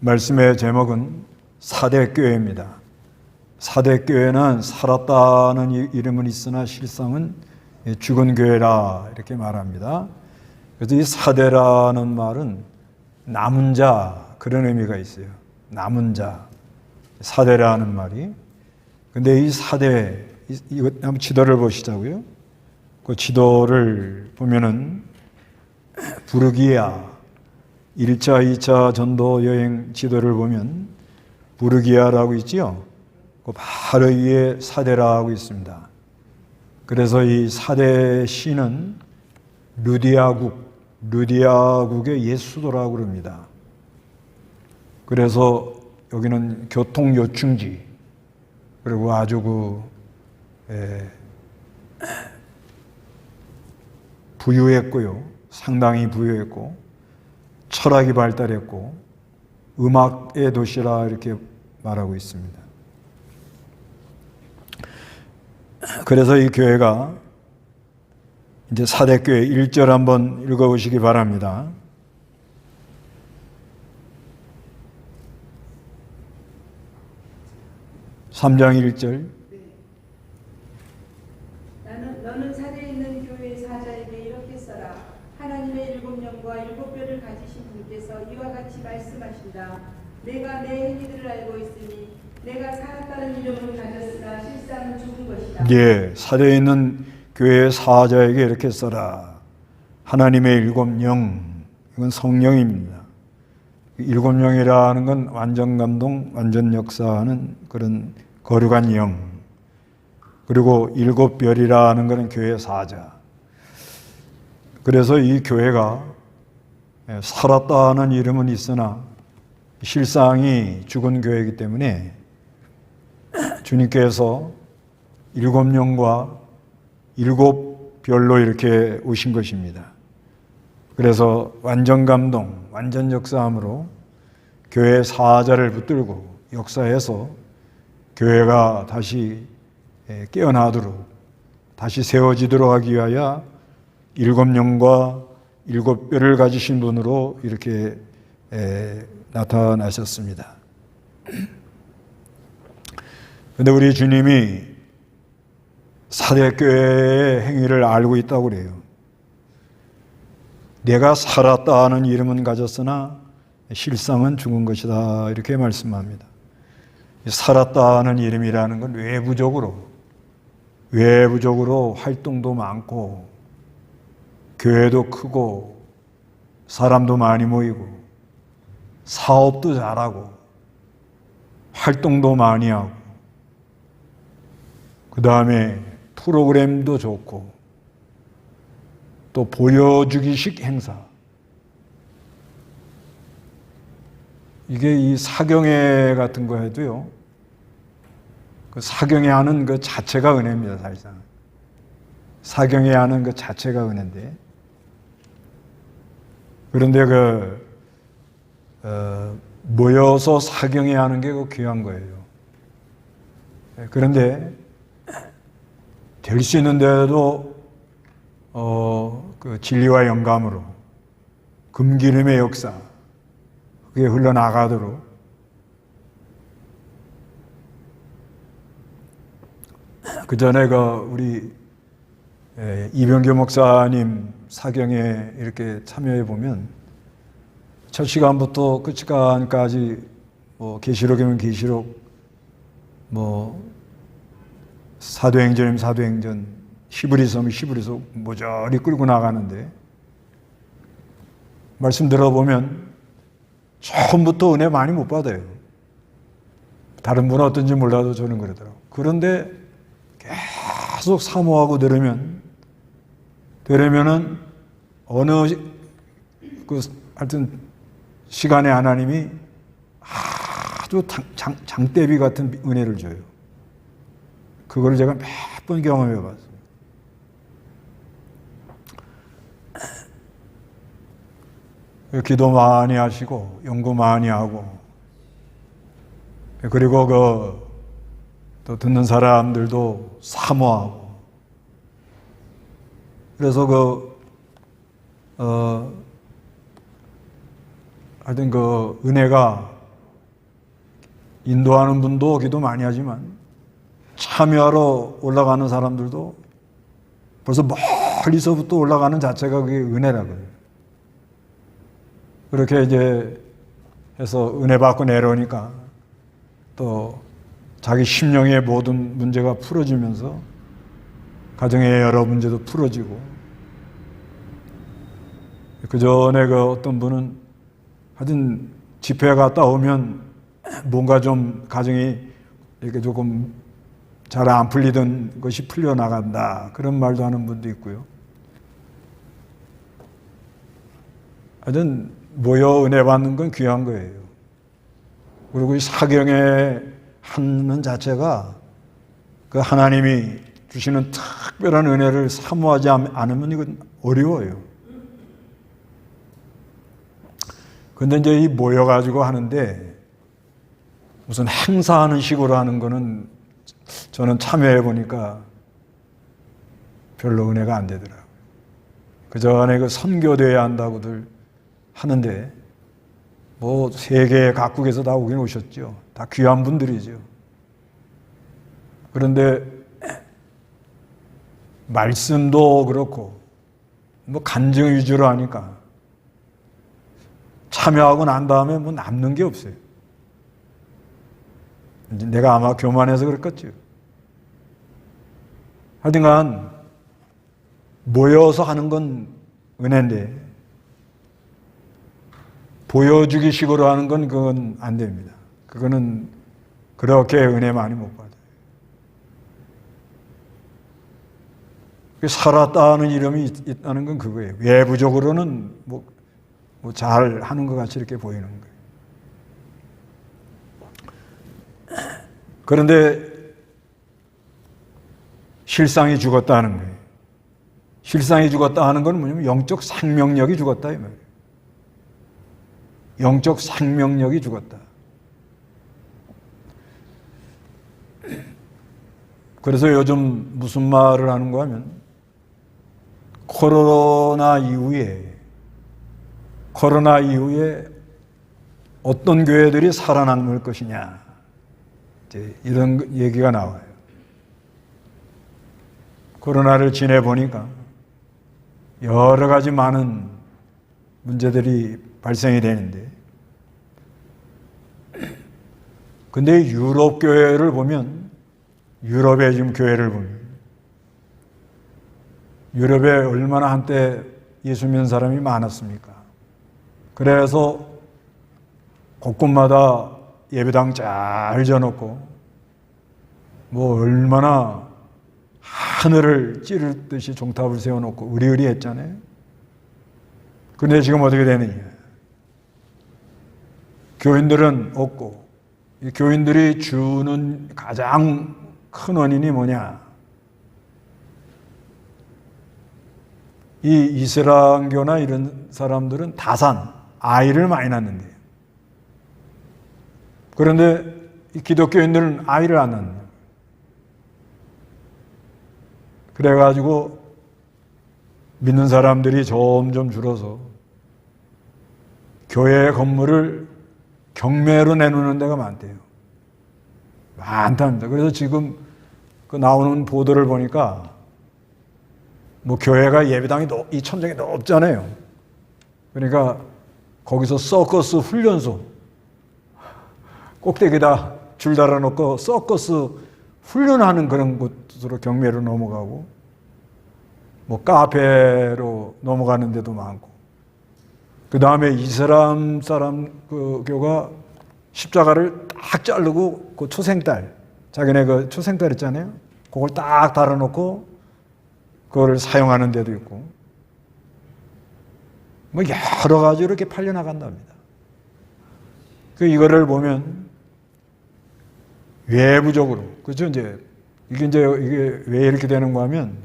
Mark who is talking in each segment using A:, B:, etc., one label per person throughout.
A: 말씀의 제목은 사대교회입니다. 사대교회는 살았다는 이름은 있으나 실상은 죽은 교회라 이렇게 말합니다. 그래서 이 사대라는 말은 남은 자, 그런 의미가 있어요. 남은 자, 사대라는 말이. 근데 이 사대, 이거 한번 지도를 보시자고요. 그 지도를 보면은 부르기아 1차, 2차 전도 여행 지도를 보면 부르기아라고 있지요. 그 바로 위에 사대라고 있습니다. 그래서 이 사대 시는 루디아국의 옛 수도라고 그럽니다. 그래서 여기는 교통 요충지, 그리고 아주 부유했고요. 상당히 부유했고 철학이 발달했고 음악의 도시라 이렇게 말하고 있습니다. 그래서 이 교회가 이제 사대교회 1절 한번 읽어보시기 바랍니다. (3장 1절)
B: 너는 사대에 있는 교회 사자에게 이렇게 써라. 하나님의 7영과 7뼈를 가지신 분께서 이와 같이 말씀하신다. 내가 내 행위들을 알고 있으니 내가 살았다는 이름을 가졌으나 실상은 죽은 것이다.
A: 예, 사대에 있는 교회 사자에게 이렇게 써라. 하나님의 7영, 이건 성령입니다. 7영이라는 건 완전 감동, 완전 역사하는 그런 거룩한 영. 그리고 7별이라는 것은 교회 사자. 그래서 이 교회가 살았다는 이름은 있으나 실상이 죽은 교회이기 때문에 주님께서 7영과 7별로 이렇게 오신 것입니다. 그래서 완전 감동, 완전 역사함으로 교회 사자를 붙들고 역사해서 교회가 다시 깨어나도록, 다시 세워지도록 하기 위하여 7영과 7뼈를 가지신 분으로 이렇게 나타나셨습니다. 그런데 우리 주님이 사대교회의 행위를 알고 있다고 그래요. 내가 살았다는 이름은 가졌으나 실상은 죽은 것이다 이렇게 말씀합니다. 살았다는 이름이라는 건 외부적으로 활동도 많고 교회도 크고 사람도 많이 모이고 사업도 잘하고 활동도 많이 하고 그 다음에 프로그램도 좋고 또 보여주기식 행사, 이게 이 사경회 같은 거 해도요, 그 사경회 하는 그 자체가 은혜입니다. 사실상 사경회 하는 그 자체가 은혜인데, 그런데 모여서 사경회 하는 게 그 귀한 거예요. 그런데 될 수 있는데도 그 진리와 영감으로 금기름의 역사, 그게 흘러나가도록 그 전에 우리 이병규 목사님 사경에 이렇게 참여해 보면 첫 시간부터 끝 시간까지 계시록이면 계시록, 사도행전이면 사도행전, 히브리서면 히브리서 모조리 끌고 나가는데 말씀 들어보면 처음부터 은혜 많이 못 받아요. 다른 분은 어떤지 몰라도 저는 그러더라고요. 그런데 계속 사모하고 되려면은 어느 하여튼 시간에 하나님이 아주 장대비 같은 은혜를 줘요. 그걸 제가 몇 번 경험해 봤어요. 기도 많이 하시고 연구 많이 하고, 그리고 또 듣는 사람들도 사모하고, 그래서 하여튼 은혜가 인도하는 분도 기도 많이 하지만 참여하러 올라가는 사람들도 벌써 멀리서부터 올라가는 자체가 그게 은혜라고요. 그렇게 이제 해서 은혜 받고 내려오니까 또 자기 심령의 모든 문제가 풀어지면서 가정의 여러 문제도 풀어지고, 그 전에 그 어떤 분은 하여튼 집회 갔다 오면 뭔가 좀 가정이 이렇게 조금 잘 안 풀리던 것이 풀려나간다, 그런 말도 하는 분도 있고요. 하여튼 모여 은혜 받는 건 귀한 거예요. 그리고 이 사경에 하는 자체가 그 하나님이 주시는 특별한 은혜를 사모하지 않으면 이건 어려워요. 근데 이제 이 모여가지고 하는데 무슨 행사하는 식으로 하는 거는 저는 참여해 보니까 별로 은혜가 안 되더라고요. 그 전에 그 선교대회 한다고들 하는데 뭐 세계 각국에서 다 오긴 오셨죠. 다 귀한 분들이죠. 그런데 말씀도 그렇고 뭐 간증 위주로 하니까 참여하고 난 다음에 뭐 남는 게 없어요. 이제 내가 아마 교만해서 그랬겠죠. 하여튼간 모여서 하는 건 은혜인데 보여주기 식으로 하는 건 그건 안 됩니다. 그거는 그렇게 은혜 많이 못 받아요. 살았다는 이름이 있다는 건 그거예요. 외부적으로는 뭐 잘 하는 것 같이 이렇게 보이는 거예요. 그런데 실상이 죽었다는 거예요. 실상이 죽었다 하는 건 뭐냐면 영적 생명력이 죽었다 이 말이에요. 영적 생명력이 죽었다. 그래서 요즘 무슨 말을 하는가 하면 코로나 이후에 어떤 교회들이 살아남을 것이냐, 이제 이런 얘기가 나와요. 코로나를 지내보니까 여러 가지 많은 문제들이 발생이 되는데, 근데 유럽 교회를 보면, 유럽의 지금 교회를 보면, 유럽에 얼마나 한때 예수 믿는 사람이 많았습니까? 그래서 곳곳마다 예배당 잘 져놓고 뭐 얼마나 하늘을 찌르듯이 종탑을 세워놓고 의리의리했잖아요. 그런데 지금 어떻게 되느냐? 교인들은 없고, 이 교인들이 주는 가장 큰 원인이 뭐냐? 이 이슬람교나 이런 사람들은 다산, 아이를 많이 낳는데요. 그런데 이 기독교인들은 아이를 안 낳는 거예요. 그래가지고 믿는 사람들이 점점 줄어서 교회 건물을 경매로 내놓는 데가 많대요. 많답니다. 그래서 지금 그 나오는 보도를 보니까 뭐 교회가 예배당이 이 천장이 높잖아요. 그러니까 거기서 서커스 훈련소 꼭대기에다 줄 달아놓고 서커스 훈련하는 그런 곳으로 경매로 넘어가고, 뭐 카페로 넘어가는 데도 많고, 그 다음에 이슬람 사람 그 교가 십자가를 딱 자르고 그 초생딸, 자기네 그 초생딸 있잖아요. 그걸 딱 달아놓고 그거를 사용하는 데도 있고, 뭐 여러 가지로 이렇게 팔려나간답니다. 이거를 보면 외부적으로, 그렇죠? 이게 왜 이렇게 되는가 하면,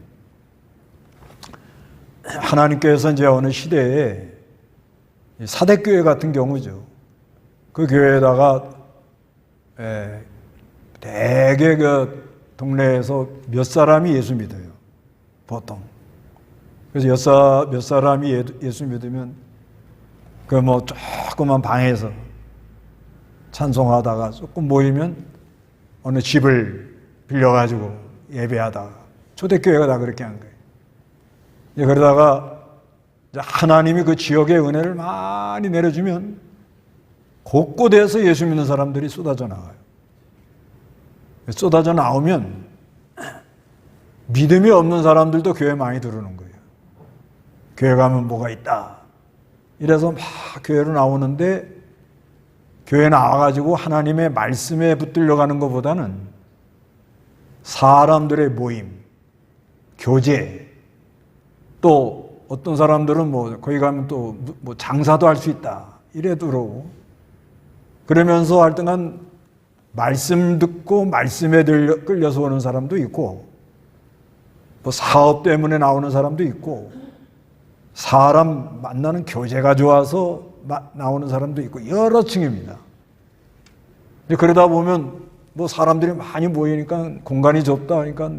A: 하나님께서 이제 어느 시대에 사대교회 같은 경우죠. 그 교회에다가 대개 그 동네에서 몇 사람이 예수 믿어요. 보통. 그래서 몇 사람이 예수 믿으면 그 뭐 조그만 방에서 찬송하다가 조금 모이면 어느 집을 빌려가지고 예배하다가 초대교회가 다 그렇게 한 거예요. 그러다가 하나님이 그 지역의 은혜를 많이 내려주면 곳곳에서 예수 믿는 사람들이 쏟아져 나와요. 쏟아져 나오면 믿음이 없는 사람들도 교회 많이 들어오는 거예요. 교회 가면 뭐가 있다. 이래서 막 교회로 나오는데 교회 나와가지고 하나님의 말씀에 붙들려 가는 것보다는 사람들의 모임, 교제, 또 어떤 사람들은 뭐 거기 가면 또 뭐 장사도 할 수 있다. 이래 들어오고 그러면서 하여튼간 말씀 듣고 말씀에 끌려서 오는 사람도 있고 뭐 사업 때문에 나오는 사람도 있고 사람 만나는 교제가 좋아서 나오는 사람도 있고 여러 층입니다. 그러다 보면 뭐 사람들이 많이 모이니까 공간이 좁다 그러니까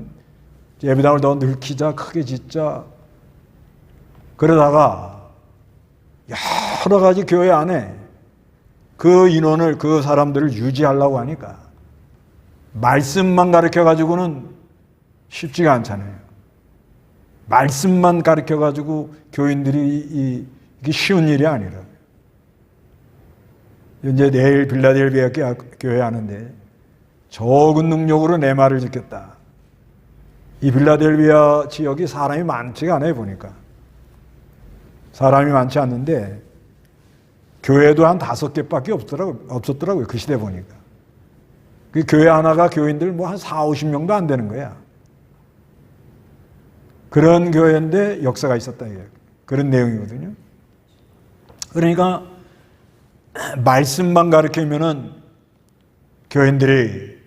A: 예배당을 더 넓히자 크게 짓자 그러다가 여러 가지 교회 안에 그 인원을 그 사람들을 유지하려고 하니까 말씀만 가르쳐가지고는 쉽지가 않잖아요. 말씀만 가르쳐가지고 교인들이 이게 쉬운 일이 아니라 이제 내일 빌라델비아 교회 하는데 적은 능력으로 내 말을 지켰다. 이 빌라델비아 지역이 사람이 많지가 않아요. 보니까 사람이 많지 않는데 교회도 한 5개밖에 없었더라고요. 그 시대 보니까. 그 교회 하나가 교인들 뭐 한 40-50명도 안 되는 거야. 그런 교회인데 역사가 있었다. 그런 내용이거든요. 그러니까 말씀만 가르치면은 교인들이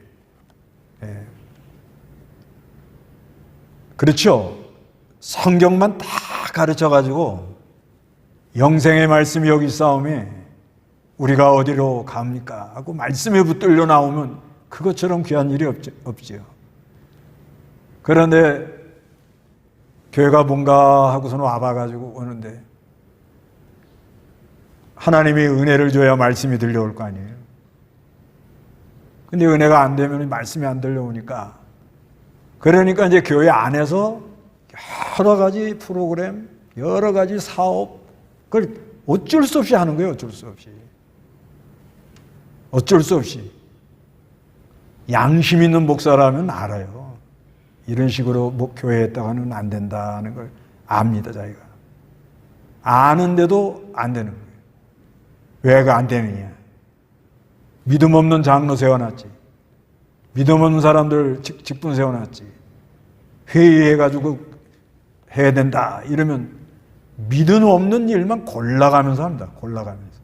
A: 그렇죠. 성경만 다 가르쳐가지고 영생의 말씀이 여기 있사오매 우리가 어디로 갑니까? 하고 말씀에 붙들려 나오면 그것처럼 귀한 일이 없지요. 그런데 교회가 뭔가 하고서는 와봐가지고 오는데 하나님이 은혜를 줘야 말씀이 들려올 거 아니에요. 근데 은혜가 안 되면 말씀이 안 들려오니까 그러니까 이제 교회 안에서 여러 가지 프로그램, 여러 가지 사업 그걸 어쩔 수 없이 하는 거예요. 어쩔 수 없이. 어쩔 수 없이. 양심 있는 목사라면 알아요. 이런 식으로 교회에 했다가는 안 된다는 걸 압니다. 자기가. 아는데도 안 되는 거예요. 왜가 안 되느냐. 믿음 없는 장로 세워놨지. 믿음 없는 사람들 직분 세워놨지. 회의해가지고 해야 된다. 이러면 믿음 없는 일만 골라가면서 합니다. 골라가면서.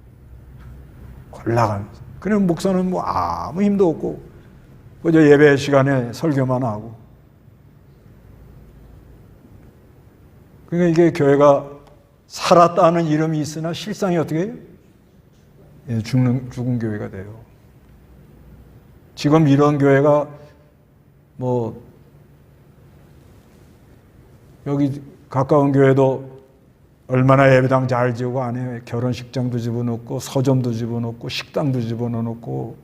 A: 그럼 목사는 뭐 아무 힘도 없고 그저 예배 시간에 설교만 하고 그러니까 이게 교회가 살았다는 이름이 있으나 실상이 어떻게 해요? 예, 죽은 교회가 돼요. 지금 이런 교회가 뭐 여기 가까운 교회도 얼마나 예배당 잘 지고 안에 결혼식장도 집어넣고 서점도 집어넣고 식당도 집어넣고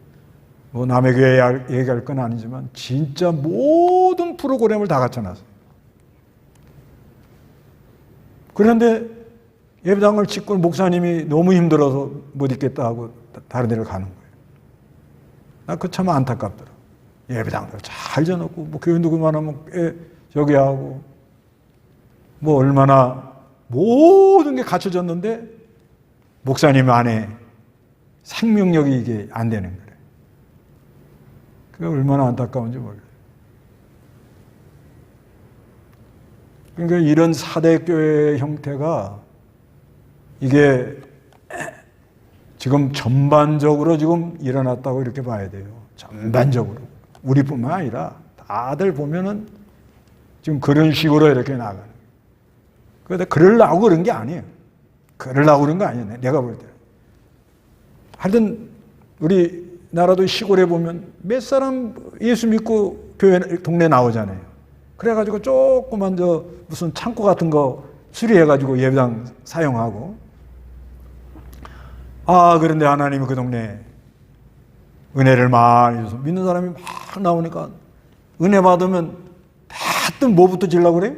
A: 뭐 남의 교회 얘기할 건 아니지만 진짜 모든 프로그램을 다 갖춰놨어요. 그런데 예배당을 짓고 목사님이 너무 힘들어서 못 있겠다 하고 다른 데를 가는 거예요. 나 그거 참 안타깝더라. 예배당을 잘 지어놓고 뭐 교인도 그만하면 저기 하고 뭐 얼마나 모든 게 갖춰졌는데 목사님 안에 생명력이 이게 안 되는 거예요. 그게 얼마나 안타까운지 몰라요. 그러니까 이런 사대교회 형태가 이게 지금 전반적으로 지금 일어났다고 이렇게 봐야 돼요. 전반적으로. 우리뿐만 아니라 다들 보면은 지금 그런 식으로 이렇게 나가는 거예요. 그런데 그러려고 그런 게 아니에요. 그러려고 그런 거 아니에요. 내가 볼 때. 하여튼 우리나라도 시골에 보면 몇 사람 예수 믿고 교회 동네 나오잖아요. 그래가지고 조그만 무슨 창고 같은 거 수리해가지고 예배당 사용하고 그런데 하나님이 그 동네에 은혜를 많이 줘서 믿는 사람이 막 나오니까 은혜 받으면 다들 뭐부터 지려고 그래요?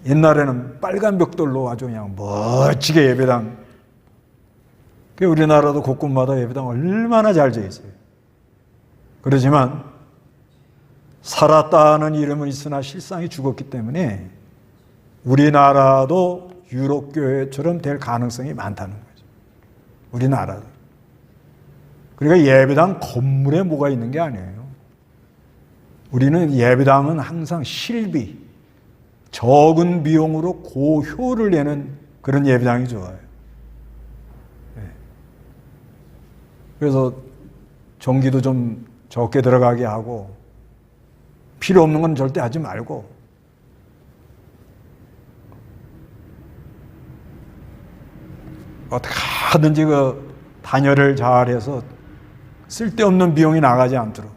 A: 옛날에는 빨간 벽돌로 아주 그냥 멋지게 예배당, 우리나라도 곳곳마다 예배당 얼마나 잘 지어 있어요. 그러지만 살았다는 이름은 있으나 실상이 죽었기 때문에 우리나라도 유럽교회처럼 될 가능성이 많다는 거죠. 우리나라도. 그러니까 예배당 건물에 뭐가 있는 게 아니에요. 우리는 예배당은 항상 실비, 적은 비용으로 고효를 내는 그런 예배당이 좋아요. 그래서 전기도 좀 적게 들어가게 하고 필요 없는 건 절대 하지 말고 어떻게 하든지 그 단열을 잘해서 쓸데없는 비용이 나가지 않도록,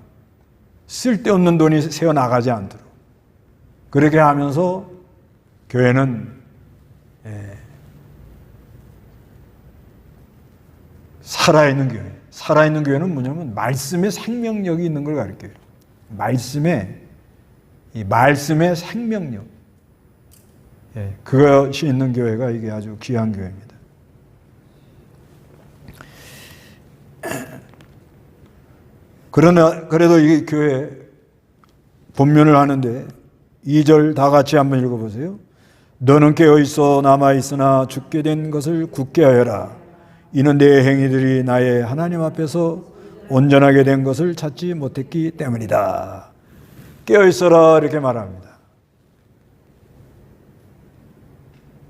A: 쓸데없는 돈이 새어 나가지 않도록 그렇게 하면서 교회는 살아있는 교회. 살아있는 교회는 뭐냐면 말씀에 생명력이 있는 걸 가르쳐요. 이 말씀의 생명력. 그것이 있는 교회가 이게 아주 귀한 교회입니다. 그러나 그래도 이 교회 본문을 하는데 2절 다 같이 한번 읽어보세요. 너는 깨어있어 남아있으나 죽게 된 것을 굳게 하여라. 이는 내 행위들이 나의 하나님 앞에서 온전하게 된 것을 찾지 못했기 때문이다. 깨어있어라 이렇게 말합니다.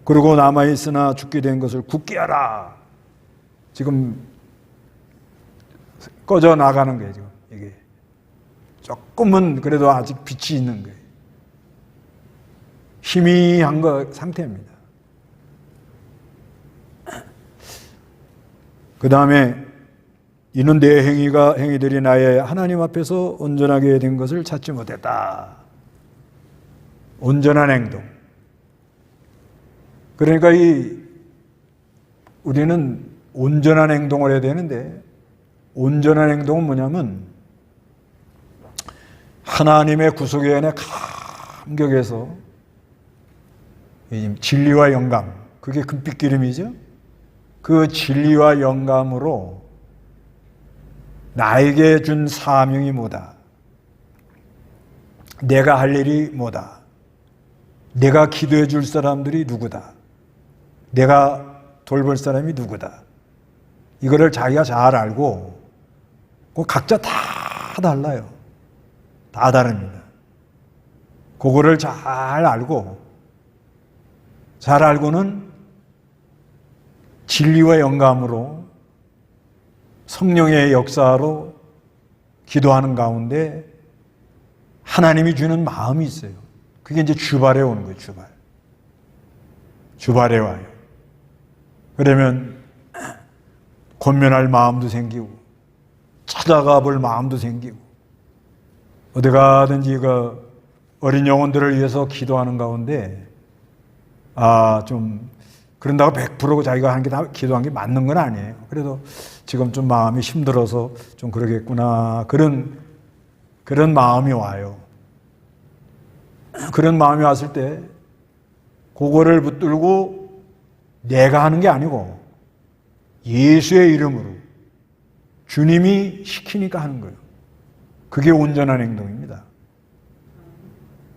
A: 그리고 남아있으나 죽게 된 것을 굳게 하라. 지금 꺼져 나가는 거예요. 지금 이게 조금은 그래도 아직 빛이 있는 거예요. 희미한 상태입니다. 그 다음에 이는 내 행위들이 나의 하나님 앞에서 온전하게 된 것을 찾지 못했다. 온전한 행동. 그러니까 우리는 온전한 행동을 해야 되는데 온전한 행동은 뭐냐면 하나님의 구속의 은혜 감격해서 진리와 영감, 그게 금빛 기름이죠. 그 진리와 영감으로 나에게 준 사명이 뭐다? 내가 할 일이 뭐다? 내가 기도해 줄 사람들이 누구다? 내가 돌볼 사람이 누구다? 이거를 자기가 잘 알고 각자 다 달라요. 다 다릅니다. 그거를 잘 알고는 진리와 영감으로 성령의 역사로 기도하는 가운데 하나님이 주는 마음이 있어요. 그게 이제 주발에 오는 거예요. 주발에 와요. 그러면 권면할 마음도 생기고 찾아가 볼 마음도 생기고 어디 가든지 그 어린 영혼들을 위해서 기도하는 가운데 좀 그런다고 100% 자기가 한 게 다 기도한 게 맞는 건 아니에요. 그래도 지금 좀 마음이 힘들어서 좀 그러겠구나. 그런 마음이 와요. 그런 마음이 왔을 때 그거를 붙들고 내가 하는 게 아니고 예수의 이름으로 주님이 시키니까 하는 거예요. 그게 온전한 행동입니다.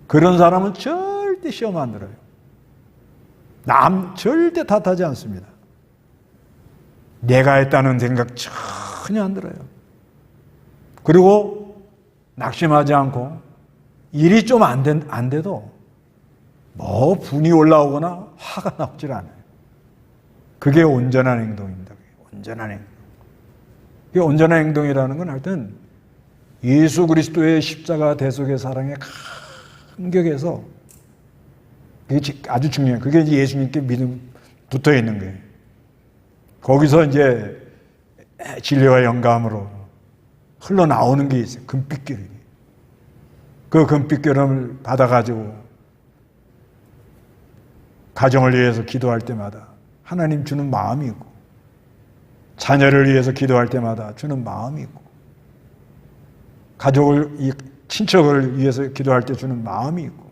A: 그런 사람은 절대 시험 안 들어요. 남 절대 탓하지 않습니다. 내가 했다는 생각 전혀 안 들어요. 그리고 낙심하지 않고 일이 좀 안 돼도 뭐 분이 올라오거나 화가 나질 않아요. 그게 온전한 행동입니다. 온전한 행동. 그게 온전한 행동이라는 건 하여튼 예수 그리스도의 십자가 대속의 사랑에 감격해서 그게 아주 중요해요. 그게 이제 예수님께 믿음 붙어 있는 거예요. 거기서 이제 진리와 영감으로 흘러나오는 게 있어요. 금빛기름이. 그 금빛기름을 받아가지고 가정을 위해서 기도할 때마다 하나님 주는 마음이 있고 자녀를 위해서 기도할 때마다 주는 마음이 있고 가족을, 이 친척을 위해서 기도할 때 주는 마음이 있고,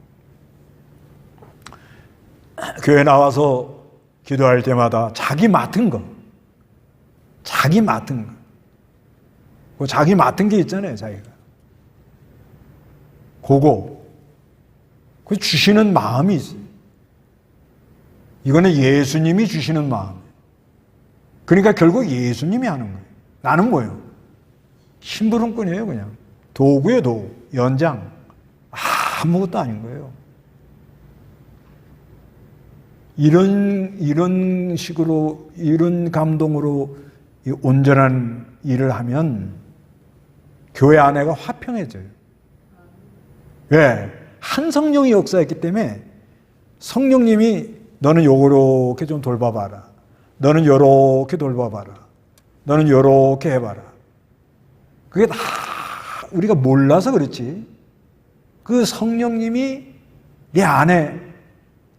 A: 교회 나와서 기도할 때마다 자기 맡은 거, 그 자기 맡은 게 있잖아요, 자기가. 그 주시는 마음이 있어요. 이거는 예수님이 주시는 마음. 그러니까 결국 예수님이 하는 거예요. 나는 뭐예요? 심부름꾼이에요, 그냥. 도구예요, 도구. 연장. 아무것도 아닌 거예요. 이런 식으로, 이런 감동으로 이 온전한 일을 하면 교회 안에가 화평해져요. 왜? 한 성령이 역사했기 때문에 성령님이 너는 요렇게 좀 돌봐봐라. 너는 요렇게 돌봐봐라. 너는 요렇게 해봐라. 그게 다 우리가 몰라서 그렇지. 그 성령님이 내 안에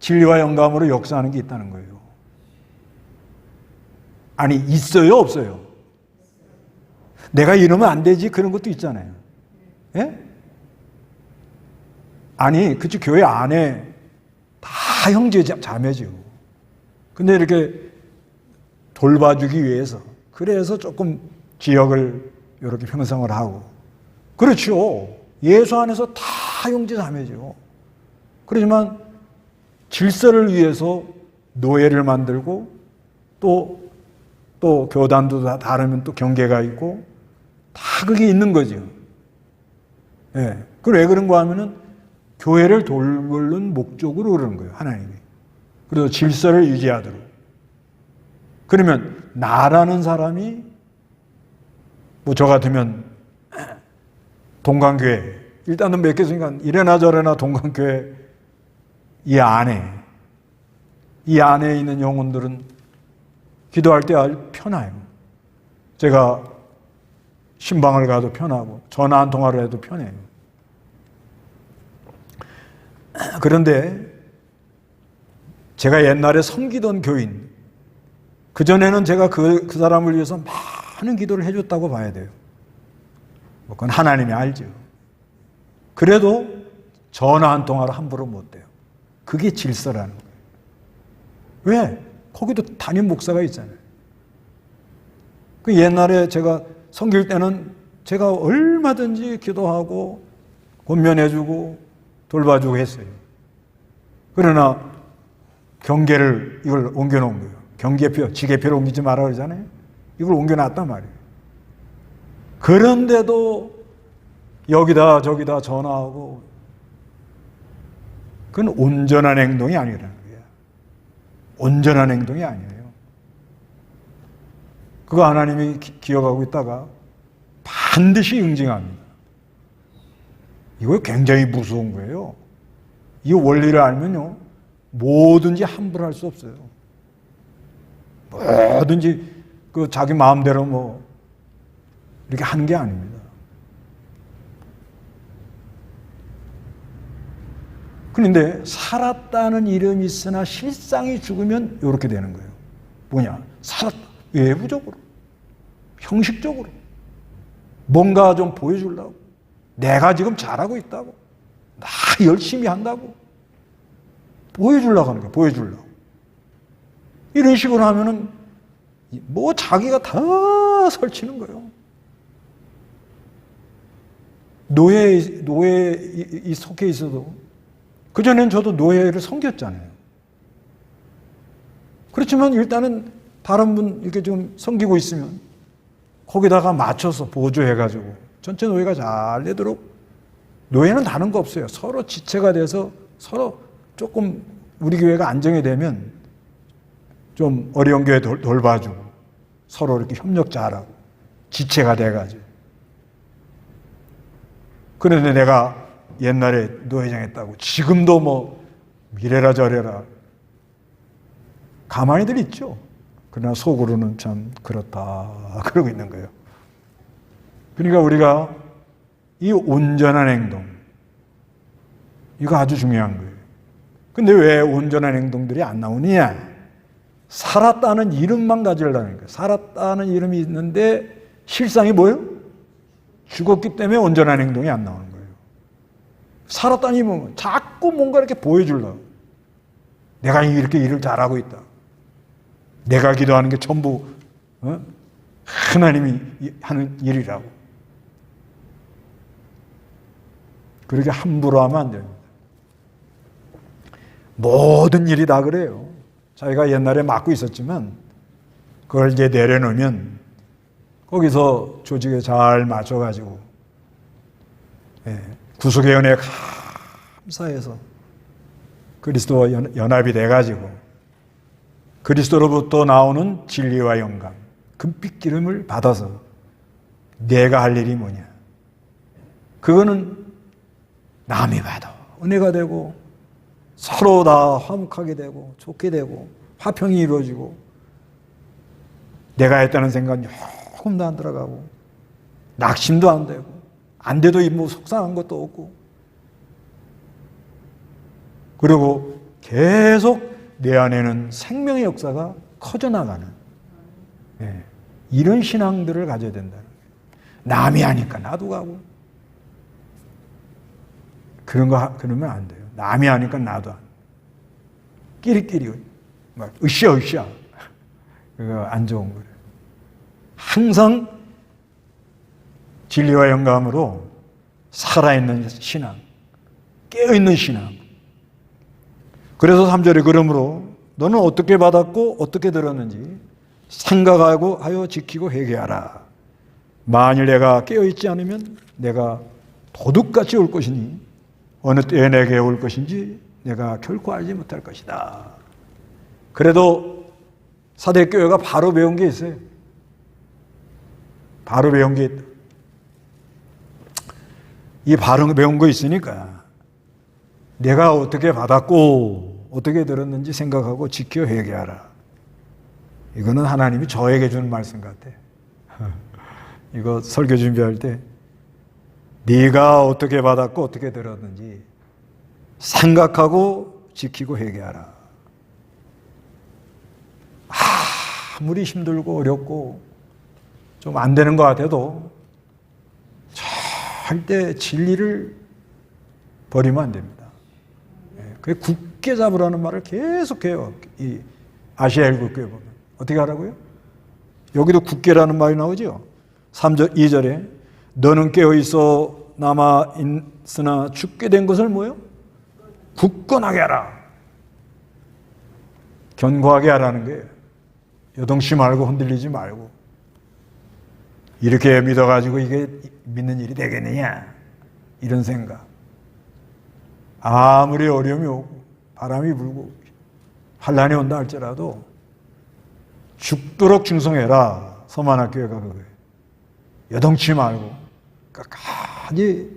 A: 진리와 영감으로 역사하는 게 있다는 거예요. 아니, 있어요, 없어요? 내가 이러면 안 되지, 그런 것도 있잖아요. 예? 아니, 그치, 교회 안에 다 형제 자매죠. 근데 이렇게 돌봐주기 위해서, 그래서 조금 지역을 이렇게 형성을 하고, 그렇죠. 예수 안에서 다 형제 자매죠. 그렇지만 질서를 위해서 노예를 만들고, 또 교단도 다 다르면 또 경계가 있고, 다 그게 있는 거죠. 예. 그 왜 그런가 하면은 교회를 돌보는 목적으로 그러는 거예요, 하나님이. 그래서 질서를 유지하도록. 그러면 나라는 사람이 뭐 저 같으면 동강교회, 일단은 몇 개있으니까 이래나 저래나 동강교회 이 안에 있는 영혼들은 기도할 때 아주 편해요. 제가 신방을 가도 편하고 전화 한 통화를 해도 편해요. 그런데 제가 옛날에 섬기던 교인, 그전에는 제가 그 사람을 위해서 많은 기도를 해줬다고 봐야 돼요. 그건 하나님이 알죠. 그래도 전화 한 통화로 함부로 못 돼요. 그게 질서라는 거예요. 왜? 거기도 담임 목사가 있잖아요. 그 옛날에 제가 섬길 때는 제가 얼마든지 기도하고 권면해주고 돌봐주고 했어요. 그러나 경계를 이걸 옮겨놓은 거예요. 경계표, 지계표를 옮기지 마라 그러잖아요. 이걸 옮겨놨단 말이에요. 그런데도 여기다 저기다 전화하고, 그건 온전한 행동이 아니라는 거예요. 온전한 행동이 아니에요. 그거 하나님이 기억하고 있다가 반드시 응징합니다. 이거 굉장히 무서운 거예요. 이 원리를 알면요, 뭐든지 함부로 할 수 없어요. 뭐든지 그 자기 마음대로 뭐 이렇게 하는 게 아닙니다. 그런데 살았다는 이름이 있으나 실상이 죽으면 이렇게 되는 거예요. 뭐냐? 살았다. 외부적으로, 형식적으로 뭔가 좀 보여주려고, 내가 지금 잘하고 있다고, 나 열심히 한다고 보여주려고 하는 거예요. 보여주려고. 이런 식으로 하면은 뭐 자기가 다 설치는 거예요. 노예에 속해 있어도, 그전엔 저도 노예를 섬겼잖아요. 그렇지만 일단은 다른 분 이렇게 좀 섬기고 있으면 거기다가 맞춰서 보조해가지고 전체 노예가 잘 되도록, 노예는 다른 거 없어요. 서로 지체가 돼서 서로 조금 우리 교회가 안정이 되면 좀 어려운 교회 돌봐주고 서로 이렇게 협력 잘하고 지체가 돼가지고. 그런데 내가 옛날에 노회장 했다고 지금도 뭐 이래라 저래라 가만히들 있죠. 그러나 속으로는 참 그렇다 그러고 있는 거예요. 그러니까 우리가 이 온전한 행동, 이거 아주 중요한 거예요. 근데 왜 온전한 행동들이 안 나오느냐? 살았다는 이름만 가지려는 거예요. 살았다는 이름이 있는데 실상이 뭐예요? 죽었기 때문에 온전한 행동이 안 나오는 거예요. 살았다니 뭐 자꾸 뭔가 이렇게 보여주려고. 내가 이렇게 일을 잘하고 있다. 내가 기도하는 게 전부 하나님이 하는 일이라고. 그렇게 함부로 하면 안 됩니다. 모든 일이 다 그래요. 자기가 옛날에 맡고 있었지만 그걸 이제 내려놓으면 거기서 조직에 잘 맞춰가지고 구속의 은혜에 감사해서 그리스도와 연합이 돼가지고 그리스도로부터 나오는 진리와 영감, 금빛 기름을 받아서 내가 할 일이 뭐냐? 그거는 남이 봐도 은혜가 되고 서로 다 화목하게 되고 좋게 되고 화평이 이루어지고 내가 했다는 생각은 조금도 안 들어가고 낙심도 안 되고 안 돼도 뭐 속상한 것도 없고 그리고 계속 내 안에는 생명의 역사가 커져나가는 이런 신앙들을 가져야 된다는 거예요. 남이 하니까 나도 가고 그러면 안 돼요. 남이 하니까 나도 안. 끼리끼리 막 으쌰으쌰 그거 안 좋은 거예요. 항상 진리와 영감으로 살아있는 신앙, 깨어있는 신앙. 그래서 3절에 그러므로 너는 어떻게 받았고 어떻게 들었는지 생각하고 하여 지키고 회개하라. 만일 내가 깨어있지 않으면 내가 도둑같이 올 것이니 어느 때에 내게 올 것인지 내가 결코 알지 못할 것이다. 그래도 사대교회가 바로 배운 게 있어요. 바로 배운 게 있다. 이 바로 배운 거 있으니까 내가 어떻게 받았고 어떻게 들었는지 생각하고 지켜 회개하라. 이거는 하나님이 저에게 주는 말씀 같아. 이거 설교 준비할 때 네가 어떻게 받았고 어떻게 들었는지 생각하고 지키고 회개하라. 아무리 힘들고 어렵고 좀 안 되는 것 같아도 절대 진리를 버리면 안 됩니다. 그 굳게 잡으라는 말을 계속해요. 이 아시아 일국교회 보면 어떻게 하라고요? 여기도 굳게라는 말이 나오죠. 3절, 2절에 너는 깨어있어 남아 있으나 죽게 된 것을 뭐요? 굳건하게 하라. 견고하게 하라는 거예요. 여동치 말고 흔들리지 말고. 이렇게 믿어가지고 이게 믿는 일이 되겠느냐? 이런 생각. 아무리 어려움이 오고 바람이 불고 환란이 온다 할지라도 죽도록 충성해라. 서만학교회가 그거예요. 여동치 말고 끝까지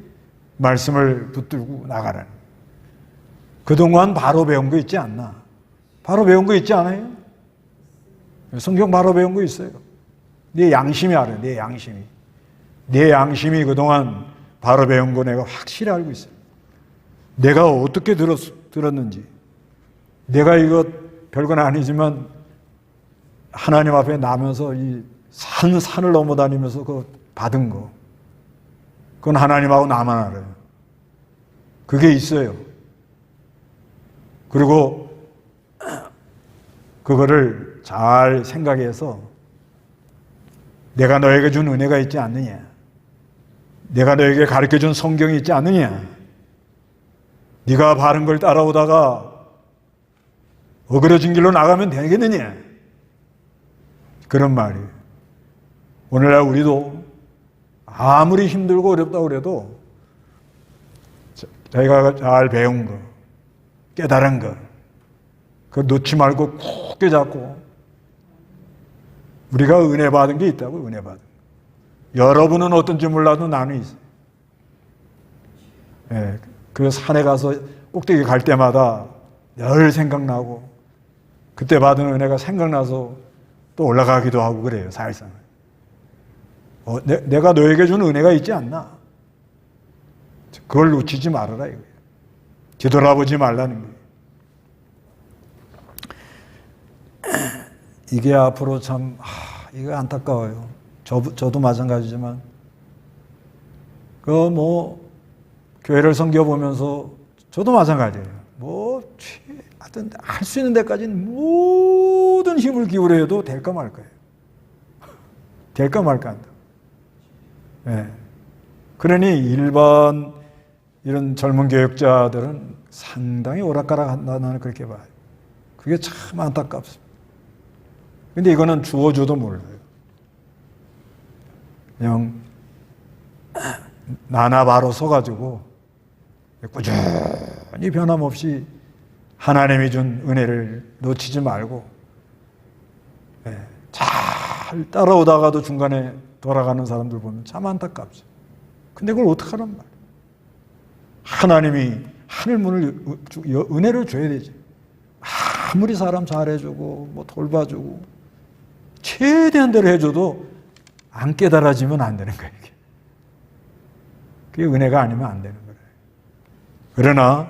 A: 말씀을 붙들고 나가라는. 그동안 바로 배운 거 있지 않나? 바로 배운 거 있지 않아요? 성경 바로 배운 거 있어요. 네 양심이 알아요. 네 양심이. 내 양심이 그동안 바로 배운 거 내가 확실히 알고 있어요. 내가 어떻게 들었는지. 내가 이거 별건 아니지만 하나님 앞에 나면서 이 산을 넘어다니면서 그 받은 거. 그건 하나님하고 나만 알아요. 그게 있어요. 그리고 그거를 잘 생각해서 내가 너에게 준 은혜가 있지 않느냐? 내가 너에게 가르쳐준 성경이 있지 않느냐? 네가 바른 걸 따라오다가 어그러진 길로 나가면 되겠느냐? 그런 말이에요. 오늘날 우리도 아무리 힘들고 어렵다고 그래도 자기가 잘 배운 거, 깨달은 거, 그거 놓지 말고 굳게 잡고 우리가 은혜 받은 게 있다고. 은혜 받은 거. 여러분은 어떤지 몰라도 나는 있어요. 예, 그 산에 가서 꼭대기 갈 때마다 늘 생각나고 그때 받은 은혜가 생각나서 또 올라가기도 하고 그래요. 사실상 내가 너에게 준 은혜가 있지 않나? 그걸 놓치지 말아라 이거예요. 뒤돌아보지 말라는 거예요. 이게 앞으로 참 이거 안타까워요. 저도 마찬가지지만 교회를 섬겨보면서 저도 마찬가지예요. 하여튼 할 수 있는 데까지는 모든 힘을 기울여도 될까 말까요. 될까 말까 한다. 네. 그러니 일반 이런 젊은 교역자들은 상당히 오락가락 한다, 나는 그렇게 봐요. 그게 참 안타깝습니다. 근데 이거는 주어줘도 몰라요. 그냥 나나바로 서가지고 꾸준히 변함없이 하나님이 준 은혜를 놓치지 말고 잘 따라오다가도 중간에 돌아가는 사람들 보면 참 안타깝죠. 근데 그걸 어떡하란 말이에요. 하나님이 하늘문을 은혜를 줘야 되지. 아무리 사람 잘해주고 돌봐주고 최대한 대로 해줘도 안 깨달아지면 안 되는 거예요. 그게 은혜가 아니면 안 되는 거예요. 그러나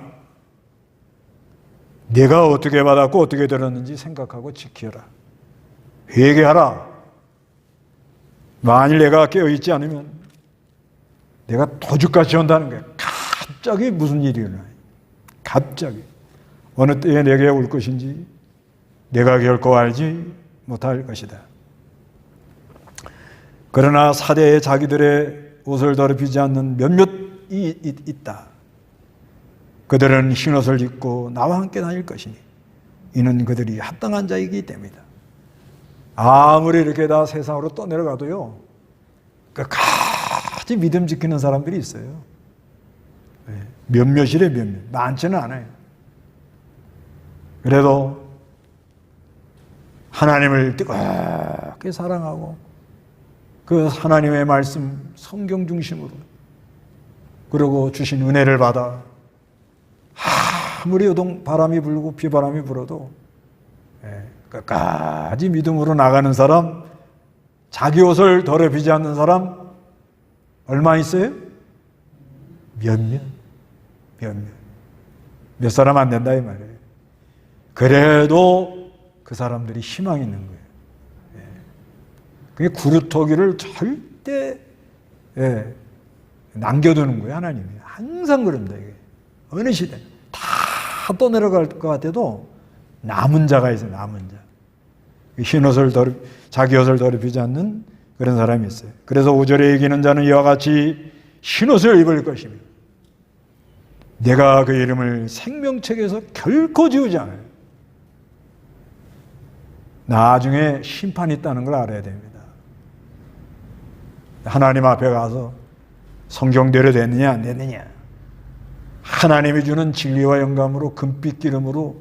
A: 내가 어떻게 받았고 어떻게 들었는지 생각하고 지켜라. 회개하라. 만일 내가 깨어있지 않으면 내가 도주까지 온다는 거예요. 갑자기 무슨 일이 일어나요. 갑자기. 어느 때에 내게 올 것인지 내가 결코 알지 못할 것이다. 그러나 사대에 자기들의 옷을 더럽히지 않는 몇몇이 있다. 그들은 흰옷을 입고 나와 함께 다닐 것이니 이는 그들이 합당한 자이기 때문이다. 아무리 이렇게 다 세상으로 떠내려가도요, 끝까지 믿음 지키는 사람들이 있어요. 몇몇이래, 몇몇. 많지는 않아요. 그래도 하나님을 뜨겁게 사랑하고 그 하나님의 말씀 성경 중심으로 그리고 주신 은혜를 받아 아무리 요동 바람이 불고 비바람이 불어도 끝까지 믿음으로 나가는 사람, 자기 옷을 더럽히지 않는 사람 얼마 있어요? 몇몇. 몇 사람 안 된다 이 말이에요. 그래도 그 사람들이 희망이 있는 거예요. 그게 구루터기를 절대 남겨두는 거예요. 하나님이 항상 그럽니다. 이게 어느 시대 다 떠내려갈 것 같아도 남은 자가 있어요. 남은 자. 흰 옷을 자기 옷을 더럽히지 않는 그런 사람이 있어요. 그래서 5절에 이기는 자는 이와 같이 흰 옷을 입을 것이며 내가 그 이름을 생명책에서 결코 지우지 않아요. 나중에 심판이 있다는 걸 알아야 됩니다. 하나님 앞에 가서 성경대로 됐느냐 안 됐느냐, 하나님이 주는 진리와 영감으로 금빛 기름으로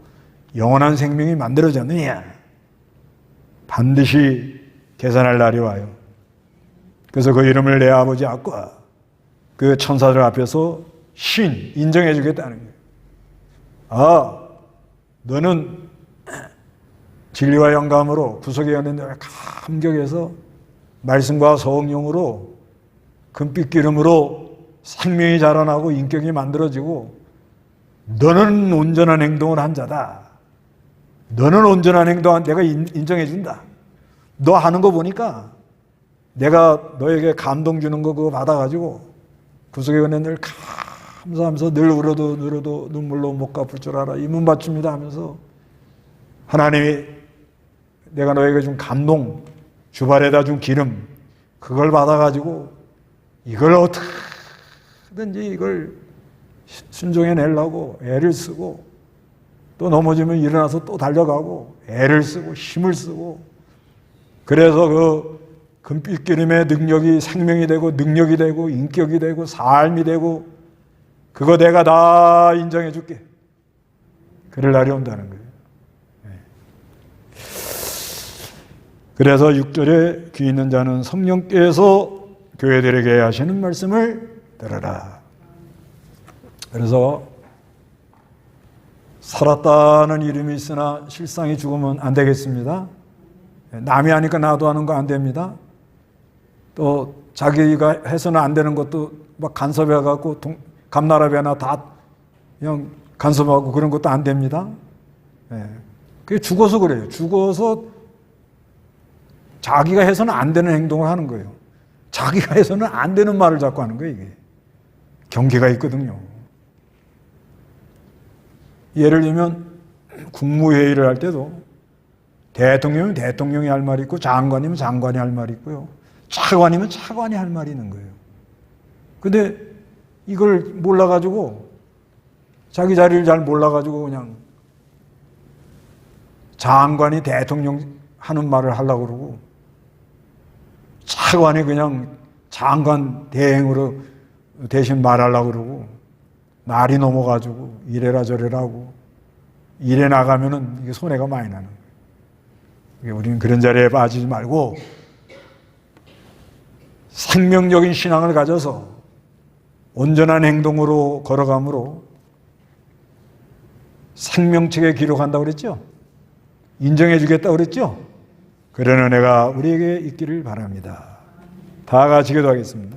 A: 영원한 생명이 만들어졌느냐, 반드시 계산할 날이 와요. 그래서 그 이름을 내 아버지 앞과 그 천사들 앞에서 인정해 주겠다는 거예요. 아, 너는 진리와 영감으로 구속의 연인들을 감격해서 말씀과 성령으로 금빛 기름으로 생명이 자라나고 인격이 만들어지고 너는 온전한 행동을 한 자다. 너는 온전한 행동한 내가 인정해 준다. 너 하는 거 보니까 내가 너에게 감동 주는 거 그거 받아가지고 구속의 연인들 감사하면서 늘 울어도 눈물로 못 갚을 줄 알아. 이 문 받칩니다 하면서 하나님이 내가 너에게 준 감동, 주발에다 준 기름, 그걸 받아가지고 이걸 어떻게든지 이걸 순종해내려고 애를 쓰고 또 넘어지면 일어나서 또 달려가고 애를 쓰고 힘을 쓰고 그래서 그 금빛 기름의 능력이 생명이 되고 능력이 되고 인격이 되고 삶이 되고 그거 내가 다 인정해 줄게. 그럴 날이 온다는 거예요. 그래서 6절에 귀 있는 자는 성령께서 교회들에게 하시는 말씀을 들으라. 그래서 살았다는 이름이 있으나 실상이 죽으면 안 되겠습니다. 남이 하니까 나도 하는 거 안 됩니다. 또 자기가 해서는 안 되는 것도 막 간섭해갖고 감나라비나 다 그냥 간섭하고 그런 것도 안 됩니다. 그게 죽어서 그래요. 죽어서 자기가 해서는 안 되는 행동을 하는 거예요. 자기가 해서는 안 되는 말을 자꾸 하는 거예요, 이게. 경계가 있거든요. 예를 들면 국무회의를 할 때도 대통령이면 대통령이 할 말이 있고 장관이면 장관이 할 말이 있고요. 차관이면 차관이 할 말이 있는 거예요. 근데 이걸 몰라가지고 자기 자리를 잘 몰라가지고 그냥 장관이 대통령 하는 말을 하려고 그러고 차관이 그냥 장관 대행으로 대신 말하려고 그러고 날이 넘어가지고 이래라 저래라 하고 일에 나가면은 이게 손해가 많이 나는 거예요. 우리는 그런 자리에 빠지지 말고 생명적인 신앙을 가져서 온전한 행동으로 걸어감으로 생명책에 기록한다고 그랬죠? 인정해 주겠다고 그랬죠? 그런 은혜가 우리에게 있기를 바랍니다. 다 같이 기도하겠습니다.